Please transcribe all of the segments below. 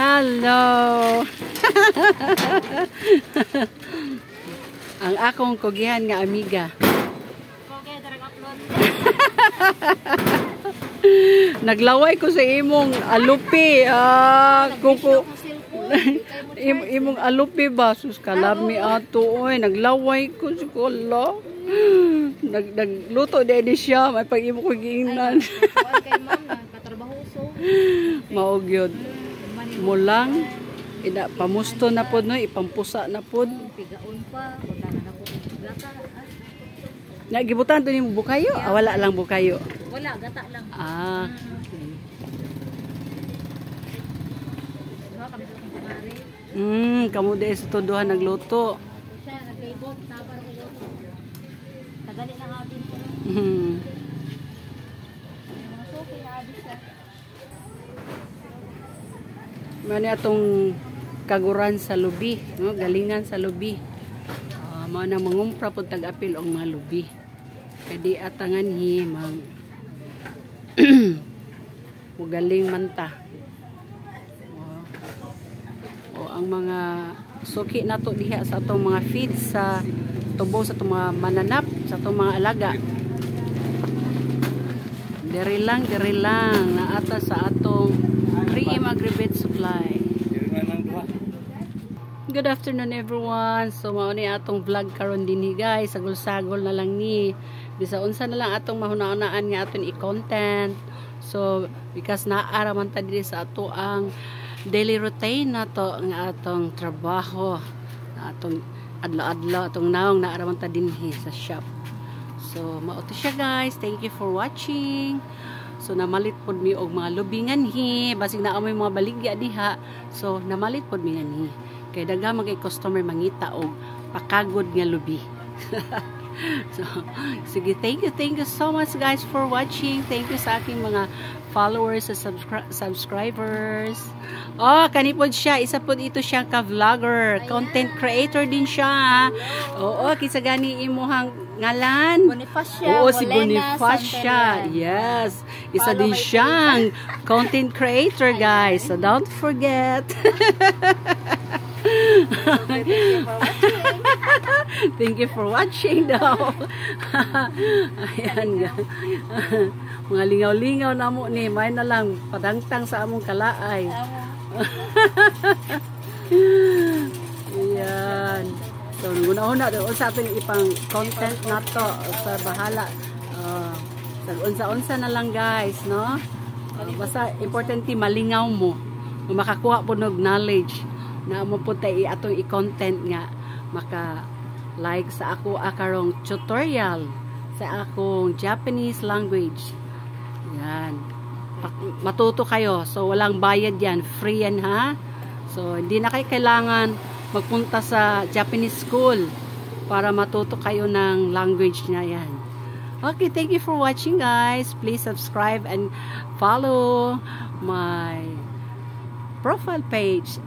Hello! Ang akong kugihan nga amiga. Naglaway ko sa imong alupi. Kuko. Imong alupi ba? Sus kalami ato. Oy, naglaway ko si Kolo. Nagluto di siya. May pag-imo ko giingnan. Maog yun. Mulang. Pamusto na po, no? Ipampusa na po. Pigaon pa. Nagibutan to ni bukayo? Wala lang bukayo. Wala, gata lang. Okay. Kamu de sa tuduhan nagluto. Siya, naglibot. Tapar ko luto. Tagali lang atin po. Mga soke na abis siya. Mani atong kaguran sa lubi. No? Galingan sa lubi. Mao na mangumpra po tag-apil ang mga lubi. Kadi atangan hi mag galing manta. O ang mga suki nato diha sa atong mga feeds sa tubo sa atong mga mananap, sa atong mga alaga. Diri lang naata sa atong Dream Agribit Supply. Good afternoon everyone. So mao ni atong vlog karon dinhi guys, sagol-sagol na lang ni. Bisa unsa na lang atong mahuna-hunaan nga aton i-content. So because naara man ta diri sa ato ang daily routine nato nga atong trabaho, atong adlaw-adlaw atong naong naara man ta dinhi sa shop. So mao to siya guys. Thank you for watching. So namalit pod mi og mga lubingan hi, basig naa may mga baligya diha. So namalit pod mi ngani. Kay daga magay customer mangita og pakagod nga lubi. So sige, thank you so much guys for watching. Thank you sa aking mga followers sa subscribers. Oh, kanipod siya, isa pod ito siyang ka-vlogger, content creator din siya. Oo, kisa gani imuhang ngalan. Bonifacia. Oo, si Bonifacia. Yes. Isa din siyang content creator guys. So don't forget. Thank you for watching daw. Ayan guys. Mga lingaw-lingaw na mo ni. May na lang padangtang sa among kalaay. Ayan. So, una-una doon sa ating ipang content na to. Sa bahala. Unsa-unsa na lang guys, no? Basta importante malingaw mo. Makakuha po ng knowledge na mo po tayo atong i-content nga maka like sa ako akarong tutorial sa akong Japanese language. Yan. Matuto kayo. So walang bayad yan. Free yan ha. So hindi na kayo kailangan magpunta sa Japanese school para matuto kayo ng language na yan. Okay, thank you for watching guys. Please subscribe and follow my profile page.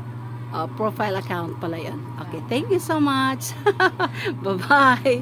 Profile account pala yan. Okay, thank you so much. Bye-bye.